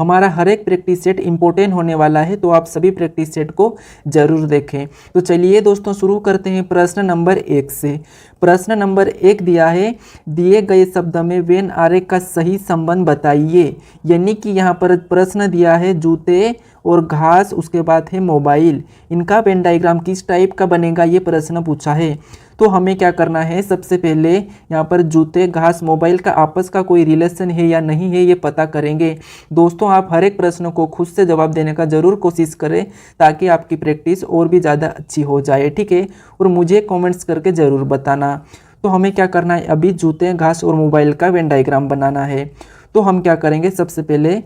हमारा हर एक practice set important होने वाला है, तो आप सभी प्रैक्टिस सेट को जरूर देखें। तो चलिए दोस्तों शुरू करते हैं प्रश्न नंबर 1 से। प्रश्न नंबर 1 दिया है, दिए गए शब्द में वेन आरेख का सही संबंध बताइए। यानी कि यहाँ पर प्रश्न दिया है जूते और घास, उसके बाद है मोबाइल, इनका वेन डायग्राम किस टाइप का बनेगा, ये प्रश्न पूछा है। तो हमें क्या करना है, सबसे पहले यहाँ पर जूते घास मोबाइल का आपस का कोई रिलेशन है या नहीं है ये पता करेंगे। दोस्तों आप हर एक प्रश्न को खुद से जवाब देने का ज़रूर कोशिश करें ताकि आपकी प्रैक्टिस और भी ज़्यादा अच्छी हो जाए, ठीक है। और मुझे कमेंट्स करके ज़रूर बताना। तो हमें क्या करना है, अभी जूते घास और मोबाइल का वेन डायग्राम बनाना है। तो हम क्या करेंगे, सबसे पहले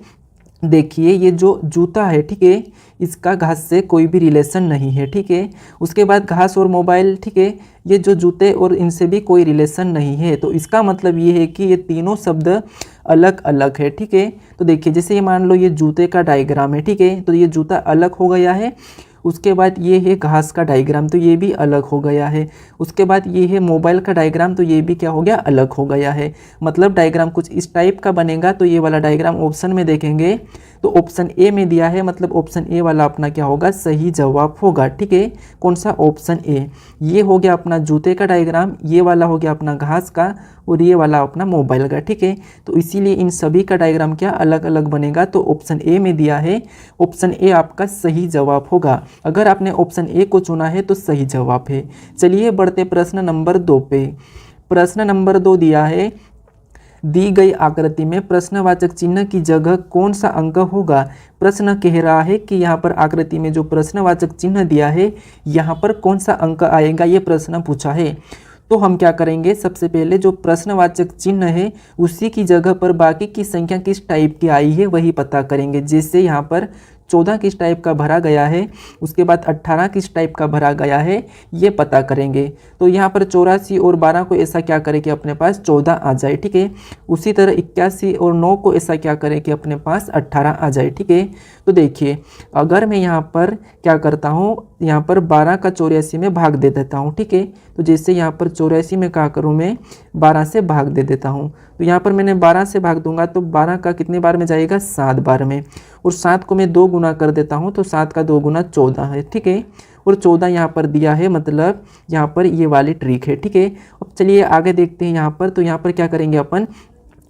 देखिए ये जो जूता है, ठीक है, इसका घास से कोई भी रिलेशन नहीं है, ठीक है। उसके बाद घास और मोबाइल, ठीक है, ये जो जूते और इनसे भी कोई रिलेशन नहीं है। तो इसका मतलब ये है कि ये तीनों शब्द अलग अलग है, ठीक है। तो देखिए जैसे ये मान लो ये जूते का डायग्राम है, ठीक है, तो ये जूता अलग हो गया है। उसके बाद ये है घास का डायग्राम, तो ये भी अलग हो गया है। उसके बाद ये है मोबाइल का डायग्राम, तो ये भी क्या हो गया, अलग हो गया है। मतलब डायग्राम कुछ इस टाइप का बनेगा। तो ये वाला डायग्राम ऑप्शन में देखेंगे तो ऑप्शन ए में दिया है, मतलब ऑप्शन ए वाला अपना क्या होगा, सही जवाब होगा, ठीक है। कौन सा, ऑप्शन ए। ये हो गया अपना जूते का डायग्राम, ये वाला हो गया अपना घास का, और ये वाला अपना मोबाइल का, ठीक है। तो इसीलिए इन सभी का डायग्राम क्या अलग अलग बनेगा। तो ऑप्शन ए में दिया है, ऑप्शन ए आपका सही जवाब होगा। अगर आपने ऑप्शन ए को चुना है तो सही जवाब है। चलिए बढ़ते प्रश्न नंबर 2 पे। प्रश्न नंबर 2 दिया है, दी गई आकृति में प्रश्नवाचक चिन्ह की जगह कौन सा अंक होगा। प्रश्न कह रहा है कि यहाँ पर आकृति में जो प्रश्नवाचक चिन्ह दिया है यहाँ पर कौन सा अंक आएगा, ये प्रश्न पूछा है। तो हम क्या करेंगे, सबसे पहले जो प्रश्नवाचक चिन्ह है उसी की जगह पर बाकी की संख्या किस टाइप की आई है वही पता करेंगे। जैसे यहाँ पर 14 किस टाइप का भरा गया है, उसके बाद 18 किस टाइप का भरा गया है, ये पता करेंगे। तो यहाँ पर 84 और 12 को ऐसा क्या करें कि अपने पास 14 आ जाए, ठीक है। उसी तरह 81 और 9 को ऐसा क्या करें कि अपने पास 18 आ जाए, ठीक है। तो देखिए अगर मैं यहाँ पर क्या करता हूँ, यहाँ पर 12 का 84 में भाग दे देता हूँ, ठीक है। तो जैसे यहाँ पर 84 में क्या करूँ, मैं 12 से भाग दे देता हूँ। तो यहाँ पर मैंने 12 से भाग दूंगा तो 12 का कितने बार में जाएगा, 7 बार में। और 7 को मैं 2 गुना कर देता हूँ तो 7 का 2 गुना 14 है, ठीक है। और 14 यहाँ पर दिया है, मतलब यहाँ पर ये वाली ट्रिक है, ठीक है। अब चलिए आगे देखते हैं यहाँ पर। तो यहाँ पर क्या करेंगे अपन,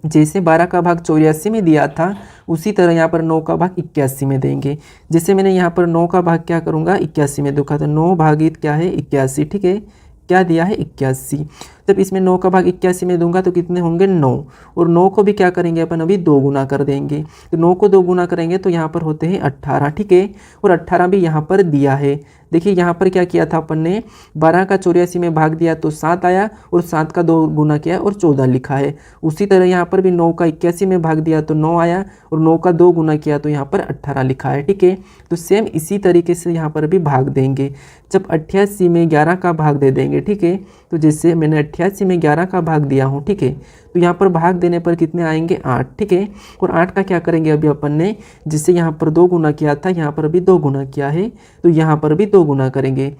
जैसे 12 का भाग 84 में दिया था उसी तरह यहाँ पर 9 का भाग 81 में देंगे। जैसे मैंने यहाँ पर 9 का भाग क्या करूँगा, 81 में देखा, तो 9 भागित क्या है, 81, ठीक है। क्या दिया है, 81। जब इसमें 9 का भाग 81 में दूंगा तो कितने होंगे, 9। और 9 को भी क्या करेंगे अपन, अभी 2 गुना कर देंगे। तो 9 को 2 गुना करेंगे तो यहाँ पर होते हैं 18, ठीक है। और 18 भी यहाँ पर दिया है। देखिए यहाँ पर क्या किया था अपन ने, 12 का 84 में भाग दिया तो 7 आया, और 7 का 2 गुना किया और 14 लिखा है। उसी तरह यहाँ पर भी 9 का 81 में भाग दिया तो 9 आया, और 9 का 2 गुना किया तो यहाँ पर 18 लिखा है, ठीक है। तो सेम इसी तरीके से यहाँ पर भी भाग देंगे। जब 88 में 11 का भाग दे देंगे, ठीक है। तो जैसे मैंने 88 में 11 का भाग दिया हूँ, ठीक है। तो यहाँ पर भाग देने पर कितने आएंगे, 8, ठीक है। और 8 का क्या करेंगे, अभी अपन ने जिससे यहाँ पर 2 गुना किया था यहाँ पर भी 2 गुना किया है, तो यहाँ पर भी 2 गुना करेंगे।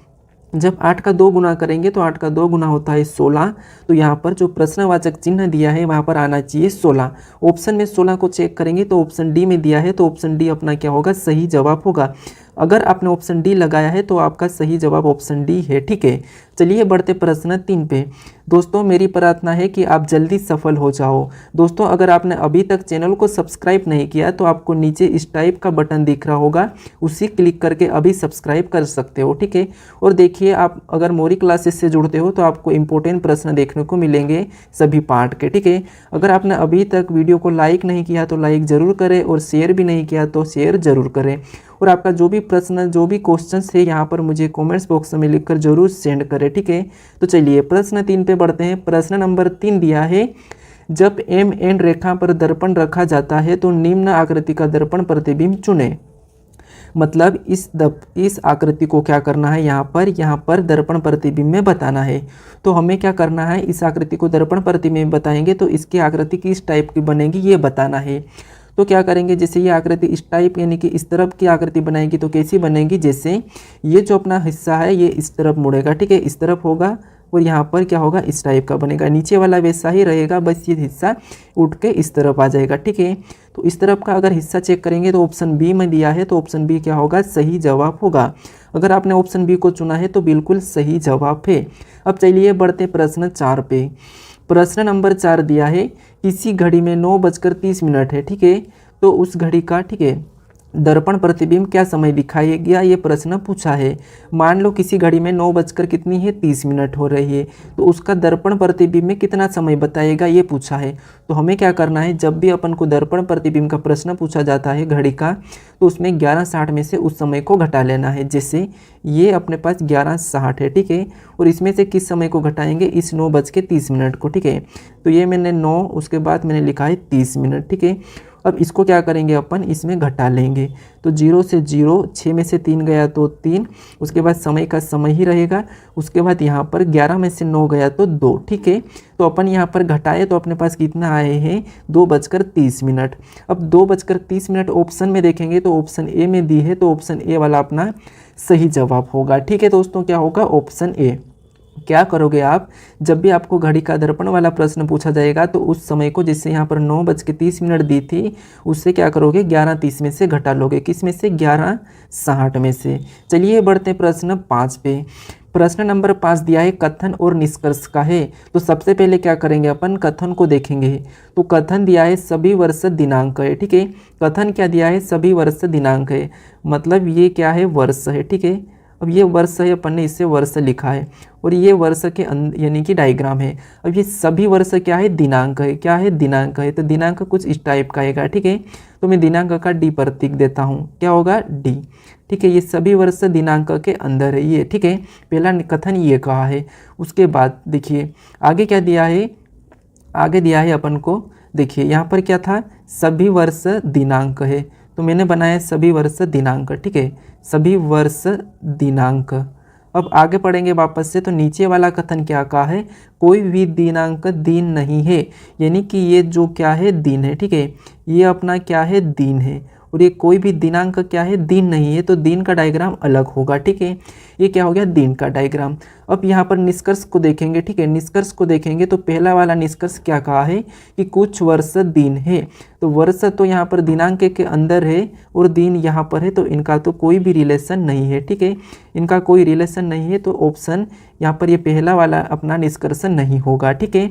जब 8 का 2 गुना करेंगे तो 8 का 2 गुना होता है 16। तो यहाँ पर जो प्रश्नवाचक चिन्ह दिया है वहाँ पर आना चाहिए 16। ऑप्शन में 16 को चेक करेंगे तो ऑप्शन डी में दिया है, तो ऑप्शन डी अपना क्या होगा, सही जवाब होगा। अगर आपने ऑप्शन डी लगाया है तो आपका सही जवाब ऑप्शन डी है, ठीक है। चलिए बढ़ते प्रश्न 3 पे। दोस्तों मेरी प्रार्थना है कि आप जल्दी सफल हो जाओ। दोस्तों अगर आपने अभी तक चैनल को सब्सक्राइब नहीं किया तो आपको नीचे इस टाइप का बटन दिख रहा होगा, उसी क्लिक करके अभी सब्सक्राइब कर सकते हो, ठीक है। और देखिए आप अगर मोरी क्लासेस से जुड़ते हो तो आपको इंपॉर्टेंट प्रश्न देखने को मिलेंगे सभी पार्ट के, ठीक है। अगर आपने अभी तक वीडियो को लाइक नहीं किया तो लाइक ज़रूर करें, और शेयर भी नहीं किया तो शेयर ज़रूर करें। और आपका जो भी प्रश्न, जो भी क्वेश्चंस है यहाँ पर मुझे कमेंट्स बॉक्स में लिखकर जरूर सेंड करें, ठीक है। तो चलिए प्रश्न 3 पे बढ़ते हैं। प्रश्न नंबर 3 दिया है, जब MN रेखा पर दर्पण रखा जाता है तो निम्न आकृति का दर्पण प्रतिबिंब चुनें। मतलब इस आकृति को क्या करना है, यहाँ पर दर्पण प्रतिबिंब में बताना है। तो हमें क्या करना है, इस आकृति को दर्पण प्रतिबिंब बताएंगे तो इसकी आकृति किस टाइप की बनेगी ये बताना है। तो क्या करेंगे, जैसे ये आकृति इस टाइप यानी कि इस तरफ की आकृति बनाएगी तो कैसी बनेगी, जैसे ये जो अपना हिस्सा है ये इस तरफ मुड़ेगा, ठीक है, इस तरफ होगा और यहाँ पर क्या होगा, इस टाइप का बनेगा। नीचे वाला वैसा ही रहेगा, बस ये हिस्सा उठ के इस तरफ आ जाएगा। ठीक है, तो इस तरफ का अगर हिस्सा चेक करेंगे तो ऑप्शन बी में दिया है, तो ऑप्शन बी क्या होगा, सही जवाब होगा। अगर आपने ऑप्शन बी को चुना है तो बिल्कुल सही जवाब है। अब चलिए बढ़ते प्रश्न 4 पे। प्रश्न नंबर 4 दिया है, किसी घड़ी में 9:30 है। ठीक है, तो उस घड़ी का, ठीक है, दर्पण प्रतिबिंब क्या समय दिखाएगा, ये प्रश्न पूछा है। मान लो किसी घड़ी में 9:30 हो रही है, तो उसका दर्पण प्रतिबिंब में कितना समय बताएगा, ये पूछा है। तो हमें क्या करना है, जब भी अपन को दर्पण प्रतिबिंब का प्रश्न पूछा जाता है घड़ी का, तो उसमें 11:60 में से उस समय को घटा लेना है। जैसे ये अपने पास 11:60 है। ठीक है, और इसमें से किस समय को घटाएंगे, इस 9:30 को। ठीक है, तो ये मैंने 9, उसके बाद मैंने लिखा है 30 मिनट। ठीक है, अब इसको क्या करेंगे अपन, इसमें घटा लेंगे। तो 0 से 0, 6 में से 3 गया तो 3, उसके बाद समय का समय ही रहेगा। उसके बाद यहाँ पर 11 में से 9 गया तो 2। ठीक है, तो अपन यहाँ पर घटाए तो अपने पास कितना आए हैं, 2:30। अब 2:30 ऑप्शन में देखेंगे तो ऑप्शन ए में दी है, तो ऑप्शन ए वाला अपना सही जवाब होगा। ठीक है दोस्तों, क्या होगा, ऑप्शन ए। क्या करोगे आप, जब भी आपको घड़ी का दर्पण वाला प्रश्न पूछा जाएगा तो उस समय को, जिससे यहाँ पर 9:30 दी थी, उससे क्या करोगे, 11:30 में से घटा लोगे। किस में से, 11:60 में से। चलिए बढ़ते हैं प्रश्न 5 पे। प्रश्न नंबर 5 दिया है, कथन और निष्कर्ष का है। तो सबसे पहले क्या करेंगे, अपन कथन को देखेंगे। तो कथन दिया है, सभी वर्ष दिनांक है। ठीक है, कथन क्या दिया है, सभी वर्ष दिनांक है, मतलब ये क्या है, वर्ष है। ठीक है, अब ये वर्ष है, अपन ने इससे वर्ष लिखा है, और ये वर्ष के यानी कि डायग्राम है। अब ये सभी वर्ष क्या है, दिनांक है। क्या है, दिनांक है। तो दिनांक कुछ इस टाइप का आएगा। ठीक है, तो मैं दिनांक का डी प्रतीक देता हूँ, क्या होगा, डी। ठीक है, ये सभी वर्ष दिनांक के अंदर है ये। ठीक है, पहला कथन ये कहा है। उसके बाद देखिए आगे क्या दिया है, आगे दिया है अपन को, देखिए यहाँ पर क्या था, सभी वर्ष दिनांक है, तो मैंने बनाया सभी वर्ष दिनांक। ठीक है, सभी वर्ष दिनांक। अब आगे पढ़ेंगे वापस से, तो नीचे वाला कथन क्या कहा है, कोई भी दिनांक दिन नहीं है, यानी कि ये जो क्या है, दिन है। ठीक है, ये अपना क्या है, दिन है, और ये कोई भी दिनांक क्या है, दिन नहीं है, तो दिन का डायग्राम अलग होगा। ठीक है, ये क्या हो गया, दिन का डायग्राम। अब यहाँ पर निष्कर्ष को देखेंगे। ठीक है, निष्कर्ष को देखेंगे तो पहला वाला निष्कर्ष क्या कहा है कि कुछ वर्ष दिन है, तो वर्ष तो यहाँ पर दिनांक के अंदर है और दिन यहाँ पर है, तो इनका तो कोई भी रिलेशन नहीं है। ठीक है, इनका कोई रिलेशन नहीं है, तो ऑप्शन यहाँ पर ये पहला वाला अपना निष्कर्ष नहीं होगा। ठीक है,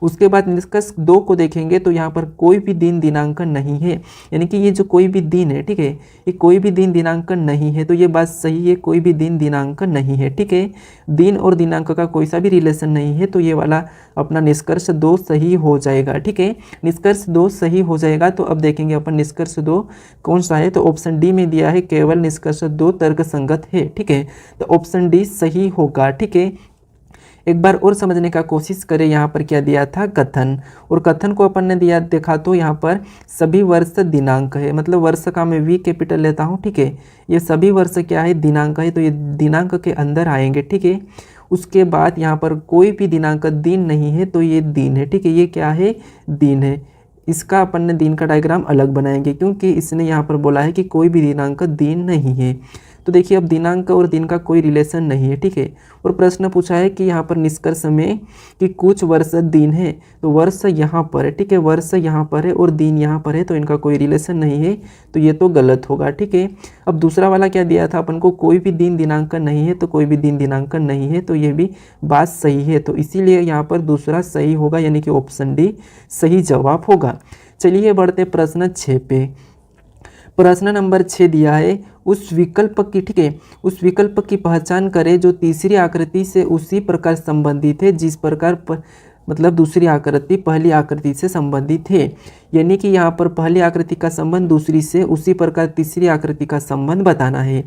उसके बाद निष्कर्ष 2 को देखेंगे तो यहाँ पर कोई भी दिन दिनांक नहीं है, यानी कि ये जो कोई भी दिन है, ठीक है, ये कोई भी दिन दिनांक नहीं है, तो ये बात सही है, कोई भी दिन दिनांक नहीं है। ठीक है, दिन और दिनांक का कोई सा भी रिलेशन नहीं है, तो ये वाला अपना निष्कर्ष 2 सही हो जाएगा। ठीक है, निष्कर्ष 2 सही हो जाएगा। तो अब देखेंगे अपन निष्कर्ष 2 कौन सा है, तो ऑप्शन डी में दिया है, केवल निष्कर्ष 2 तर्कसंगत है। ठीक है, तो ऑप्शन डी सही होगा। ठीक है, एक बार और समझने का कोशिश करें, यहाँ पर क्या दिया था, कथन, और कथन को अपन ने दिया देखा तो यहाँ पर सभी वर्ष दिनांक है, मतलब वर्ष का मैं वी कैपिटल लेता हूँ। ठीक है, ये सभी वर्ष क्या है, दिनांक है, तो ये दिनांक के अंदर आएंगे। ठीक है, उसके बाद यहाँ पर कोई भी दिनांक दिन नहीं है, तो ये दिन है। ठीक है, ये क्या है, दिन है। इसका अपन ने दिन का डायग्राम अलग बनाएंगे, क्योंकि इसने यहाँ पर बोला है कि कोई भी दिनांक दिन नहीं है। तो देखिए अब दिनांक और दिन का कोई रिलेशन नहीं है। ठीक है, और प्रश्न पूछा है कि यहाँ पर निष्कर्ष में कि कुछ वर्ष दिन है, तो वर्ष यहाँ पर है। ठीक है, वर्ष यहाँ पर है और दिन यहाँ पर है, तो इनका कोई रिलेशन नहीं है, तो ये तो गलत होगा। ठीक है, अब दूसरा वाला क्या दिया था अपन को, कोई भी दिन दिनांक नहीं है, तो कोई भी दिन दिनांक नहीं है, तो ये भी बात सही है, तो इसीलिए यहाँ पर दूसरा सही होगा, यानी कि ऑप्शन डी सही जवाब होगा। चलिए बढ़ते प्रश्न 6 पे। प्रश्न नंबर 6 दिया है, उस विकल्प की, ठीक है, उस विकल्प की पहचान करें जो तीसरी आकृति से उसी प्रकार संबंधित है जिस प्रकार मतलब दूसरी आकृति पहली आकृति से संबंधित है, यानी कि यहाँ पर पहली आकृति का संबंध दूसरी से उसी प्रकार तीसरी आकृति का संबंध बताना है।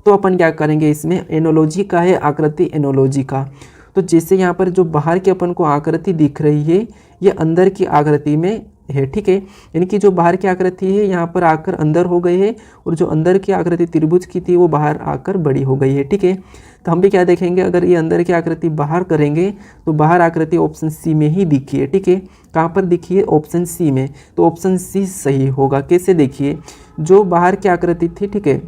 तो अपन क्या करेंगे, इसमें एनोलॉजी का है, आकृति एनोलॉजी का। तो जैसे यहाँ पर जो बाहर की अपन को आकृति दिख रही है, ये अंदर की आकृति में है। ठीक है, यानी कि जो बाहर की आकृति है यहाँ पर आकर अंदर हो गई है, और जो अंदर की आकृति त्रिभुज की थी वो बाहर आकर बड़ी हो गई है। ठीक है, तो हम भी क्या देखेंगे, अगर ये अंदर की आकृति बाहर करेंगे तो बाहर आकृति ऑप्शन सी में ही दिखी है। ठीक है, कहाँ पर दिखी है, ऑप्शन सी में, तो ऑप्शन सी सही होगा। कैसे, देखिए जो बाहर की आकृति थी, ठीक है,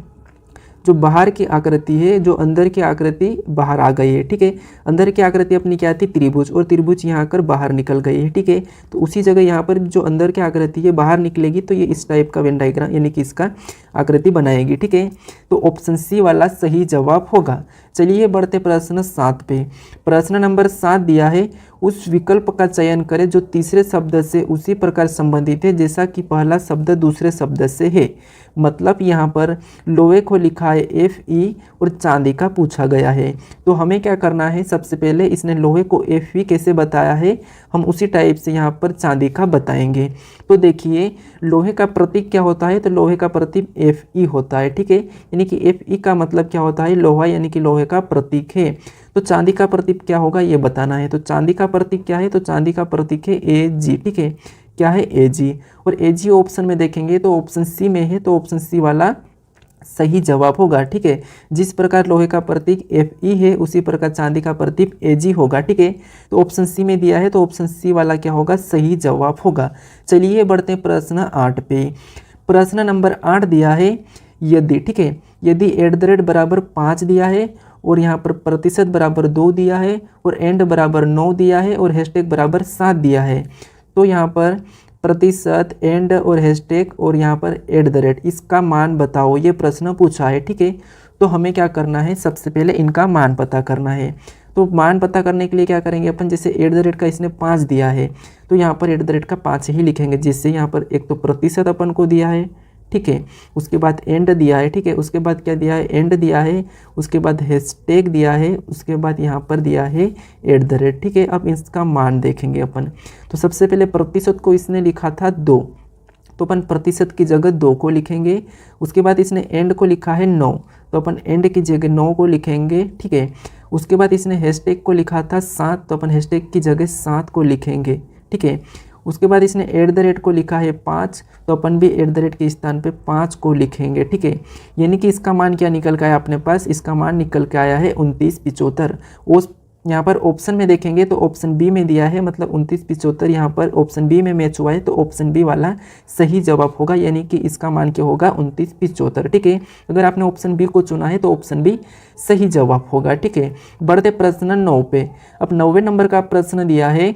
जो बाहर की आकृति है, जो अंदर की आकृति बाहर आ गई है, ठीक है। अंदर की आकृति अपनी क्या थी, त्रिभुज, और त्रिभुज यहाँ आकर बाहर निकल गई है, ठीक है। तो उसी जगह यहाँ पर जो अंदर की आकृति है बाहर निकलेगी तो ये इस टाइप का वेन डायग्राम यानी कि इसका आकृति बनाएगी, ठीक है। तो ऑप्शन सी वाला सही जवाब होगा। चलिए बढ़ते प्रश्न 7 पे। प्रश्न नंबर 7 दिया है, उस विकल्प का चयन करें जो तीसरे शब्द से उसी प्रकार संबंधित है जैसा कि पहला शब्द दूसरे शब्द से है। मतलब यहाँ पर लोहे को लिखा है Fe और चांदी का पूछा गया है। तो हमें क्या करना है, सबसे पहले इसने लोहे को Fe कैसे बताया है, हम उसी टाइप से यहाँ पर चांदी का बताएंगे। तो देखिए लोहे का प्रतीक क्या होता है, तो लोहे का प्रतीक Fe होता है, ठीक है। यानी कि Fe का मतलब क्या होता है, लोहा, यानी कि लोहे का प्रतीक है। तो चांदी का प्रतीक क्या होगा ये बताना है। तो चांदी का प्रतीक क्या है, तो चांदी का प्रतीक है Ag, ठीक है। क्या है, Ag। और Ag ऑप्शन में देखेंगे तो ऑप्शन सी में है, तो ऑप्शन सी वाला सही जवाब होगा, ठीक है। जिस प्रकार लोहे का प्रतीक Fe है उसी प्रकार चांदी का प्रतीक Ag होगा, ठीक है। तो ऑप्शन सी में दिया है तो ऑप्शन सी वाला क्या होगा, सही जवाब होगा। चलिए बढ़ते हैं प्रश्न 8 पे। प्रश्न नंबर 8 दिया है, यदि, ठीक है, यदि @ बराबर 5 दिया है और यहाँ पर प्रतिशत बराबर 2 दिया है और एंड बराबर 9 दिया है और हैशटैग बराबर 7 दिया है, तो यहाँ पर प्रतिशत, एंड और हैशटैग और यहाँ पर @ इसका मान बताओ, ये प्रश्न पूछा है, ठीक है। तो हमें क्या करना है, सबसे पहले इनका मान पता करना है। तो मान पता करने के लिए क्या करेंगे अपन, जैसे @ का इसने 5 दिया है तो यहाँ पर @ का 5 ही लिखेंगे, जिससे यहाँ पर एक तो प्रतिशत अपन को दिया है, ठीक है, उसके बाद एंड दिया है, ठीक है, उसके बाद क्या दिया है, एंड दिया है, उसके बाद हैशटैग दिया है, उसके बाद यहाँ पर दिया है @, ठीक है। अब इसका मान देखेंगे अपन। तो सबसे पहले प्रतिशत को इसने लिखा था 2, तो अपन प्रतिशत की जगह 2 को लिखेंगे। उसके बाद इसने एंड को लिखा है 9, तो अपन एंड की जगह 9 को लिखेंगे, ठीक है। उसके बाद इसने हैशटैग को लिखा था 7, तो अपन हैशटैग की जगह 7 को लिखेंगे, ठीक है। उसके बाद इसने @ को लिखा है 5, तो अपन भी @ के स्थान पे 5 को लिखेंगे, ठीक है। यानी कि इसका मान क्या निकल के आया अपने पास, इसका मान निकल के आया है 2975। उस यहाँ पर ऑप्शन में देखेंगे तो ऑप्शन बी में दिया है, मतलब 2975 यहाँ पर ऑप्शन बी में मैच हुआ है, तो ऑप्शन बी वाला सही जवाब होगा। यानी कि इसका मान क्या होगा, 2975, ठीक है। अगर आपने ऑप्शन बी को चुना है तो ऑप्शन बी सही जवाब होगा, ठीक है। बढ़ते प्रश्न 9 पे। अब 9वें नंबर का प्रश्न दिया है,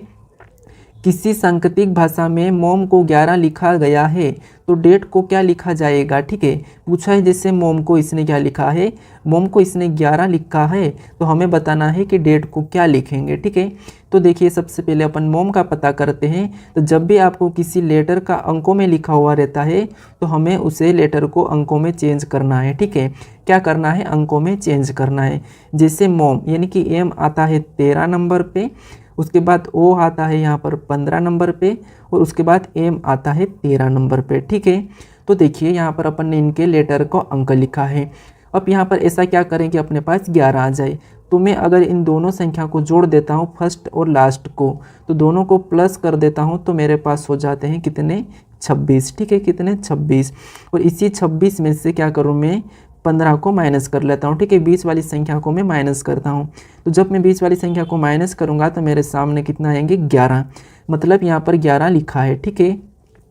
किसी सांकेतिक भाषा में मोम को 11 लिखा गया है तो डेट को क्या लिखा जाएगा, ठीक है। पूछा है जैसे मोम को इसने क्या लिखा है, मोम को इसने 11 लिखा है, तो हमें बताना है कि डेट को क्या लिखेंगे, ठीक है। तो देखिए सबसे पहले अपन मोम का पता करते हैं। तो जब भी आपको किसी लेटर का अंकों में लिखा हुआ रहता है तो हमें उसे लेटर को अंकों में चेंज करना है, ठीक है। क्या करना है, अंकों में चेंज करना है। जैसे मोम यानी कि एम आता है 13 नंबर पे, उसके बाद ओ आता है यहाँ पर 15 नंबर पे, और उसके बाद एम आता है 13 नंबर पे, ठीक है। तो देखिए यहाँ पर अपन ने इनके लेटर को अंक लिखा है। अब यहाँ पर ऐसा क्या करें कि अपने पास 11 आ जाए। तो मैं अगर इन दोनों संख्या को जोड़ देता हूँ, फर्स्ट और लास्ट को, तो दोनों को प्लस कर देता हूँ, तो मेरे पास हो जाते हैं कितने, 26, ठीक है। कितने, 26। और इसी 26 में से क्या करूँ मैं, 15 को माइनस कर लेता हूँ, ठीक है। 20 वाली संख्या को मैं माइनस करता हूँ। तो जब मैं 20 वाली संख्या को माइनस करूँगा तो मेरे सामने कितना आएंगे, 11। मतलब यहाँ पर 11 लिखा है, ठीक है।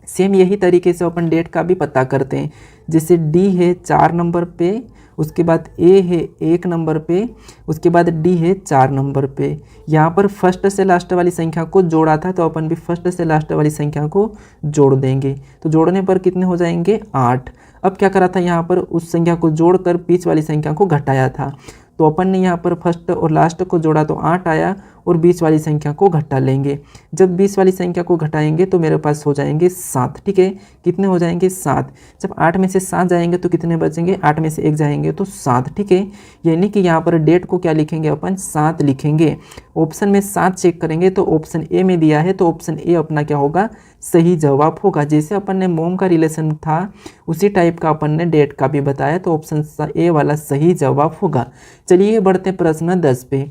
सेम यही तरीके से अपन डेट का भी पता करते हैं। जैसे डी है 4 नंबर पे, उसके बाद ए है 1 नंबर पे, उसके बाद डी है 4 नंबर पे। यहाँ पर फर्स्ट से लास्ट वाली संख्या को जोड़ा था तो अपन भी फर्स्ट से लास्ट वाली संख्या को जोड़ देंगे। तो जोड़ने पर कितने हो जाएंगे, 8। अब क्या करा था, यहाँ पर उस संख्या को जोड़कर बीच वाली संख्या को घटाया था। तो अपन ने यहाँ पर फर्स्ट और लास्ट को जोड़ा तो 8 आया, और 20 वाली संख्या को घटा लेंगे। जब 20 वाली संख्या को घटाएंगे तो मेरे पास हो जाएंगे 7, ठीक है। कितने हो जाएंगे, 7। जब 8 में से 7 जाएंगे तो कितने बचेंगे, 8 में से 1 जाएंगे तो 7, ठीक है। यानी कि यहाँ पर डेट को क्या लिखेंगे अपन, 7 लिखेंगे। ऑप्शन में 7 चेक करेंगे तो ऑप्शन ए में दिया है, तो ऑप्शन ए अपना क्या होगा, सही जवाब होगा। जैसे अपन ने मोम का रिलेशन था उसी टाइप का अपन ने डेट का भी बताया, तो ऑप्शन ए वाला सही जवाब होगा। चलिए बढ़ते प्रश्न 10 पे।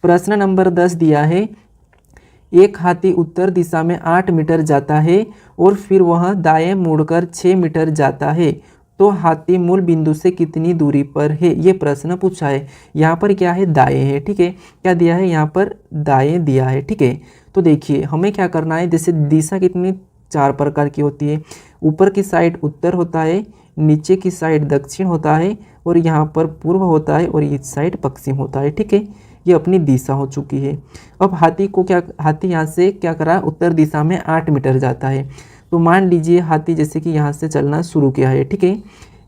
प्रश्न नंबर 10 दिया है, एक हाथी उत्तर दिशा में 8 मीटर जाता है और फिर वह दाएं मुड़कर 6 मीटर जाता है, तो हाथी मूल बिंदु से कितनी दूरी पर है, ये प्रश्न पूछा है। यहाँ पर क्या है, दाएं है, ठीक है। क्या दिया है, यहाँ पर दाएं दिया है, ठीक है। तो देखिए हमें क्या करना है, जैसे दिशा कितनी 4 प्रकार की होती है। ऊपर की साइड उत्तर होता है, नीचे की साइड दक्षिण होता है और यहाँ पर पूर्व होता है और इस साइड पश्चिम होता है। ठीक है, ये अपनी दिशा हो चुकी है। अब हाथी यहाँ से क्या करा, उत्तर दिशा में 8 मीटर जाता है। तो मान लीजिए हाथी जैसे कि यहाँ से चलना शुरू किया है। ठीक है,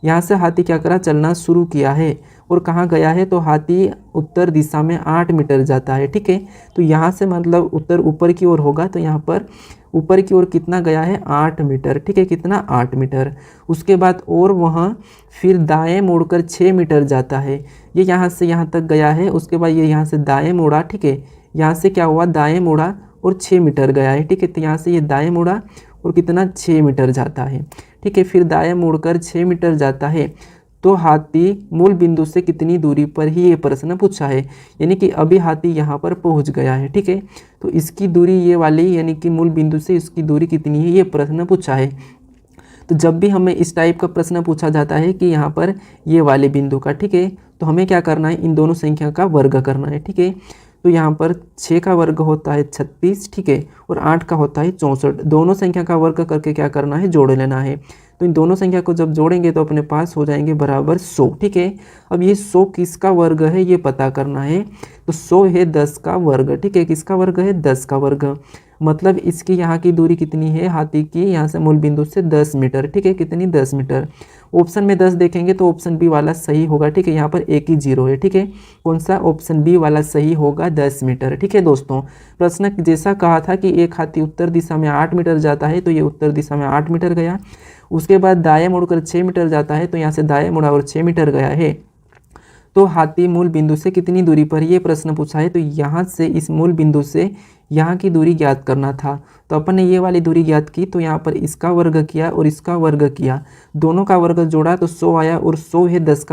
यहाँ से हाथी क्या करा, चलना शुरू किया है और कहाँ गया है, तो हाथी उत्तर दिशा में 8 मीटर जाता है। ठीक है, तो यहाँ से मतलब उत्तर ऊपर की ओर होगा, तो यहाँ पर ऊपर की ओर कितना गया है, 8 मीटर। ठीक है, कितना, 8 मीटर। उसके बाद और वहाँ फिर दाएं मुड़कर 6 मीटर जाता है। ये यहाँ से यहाँ तक गया है। उसके बाद ये यहाँ से दाएं मुड़ा। ठीक है, यहाँ से क्या हुआ, दाएं मुड़ा और 6 मीटर गया है। ठीक है, तो यहाँ से ये दाएं मुड़ा और कितना, 6 मीटर जाता है। ठीक है, फिर दाएं मुड़कर 6 मीटर जाता है। तो हाथी मूल बिंदु से कितनी दूरी पर ही, ये प्रश्न पूछा है। यानी कि अभी हाथी यहाँ पर पहुँच गया है। ठीक है, तो इसकी दूरी ये वाली, यानी कि मूल बिंदु से इसकी दूरी कितनी है, ये प्रश्न पूछा है। तो जब भी हमें इस टाइप का प्रश्न पूछा जाता है कि यहाँ पर ये वाले बिंदु का, ठीक है, तो हमें क्या करना है, इन दोनों संख्या का वर्ग करना है। ठीक है, तो यहाँ पर 6 का वर्ग होता है 36, ठीक है, और 8 का होता है 64। दोनों संख्या का वर्ग करके क्या करना है, जोड़ लेना है। तो इन दोनों संख्या को जब जोड़ेंगे तो अपने पास हो जाएंगे बराबर 100। ठीक है, अब ये 100 किसका वर्ग है, ये पता करना है। तो 100 है 10 का वर्ग। ठीक है, किसका वर्ग है, 10 का वर्ग। मतलब इसकी यहाँ की दूरी कितनी है, हाथी की यहाँ से मूल बिंदु से 10 मीटर। ठीक है, कितनी, 10 मीटर। ऑप्शन में 10 देखेंगे तो ऑप्शन बी वाला सही होगा। ठीक है, यहाँ पर एक ही जीरो है। ठीक है, कौन सा, ऑप्शन बी वाला सही होगा, 10 मीटर। ठीक है दोस्तों, प्रश्न जैसा कहा था कि एक हाथी उत्तर दिशा में 8 मीटर जाता है, तो ये उत्तर दिशा में 8 मीटर गया। उसके बाद दाएं मुड़कर 6 मीटर जाता है, तो यहाँ से दाएं मुड़ा और 6 मीटर गया है। तो हाथी मूल बिंदु से कितनी दूरी पर, ये प्रश्न पूछा है। तो यहाँ से इस मूल बिंदु से यहाँ की दूरी ज्ञात करना था। तो अपन ने ये वाली दूरी ज्ञात की, तो यहाँ पर इसका वर्ग किया और इसका वर्ग किया, दोनों का वर्ग जोड़ा तो 100 आया और 100 है 10 का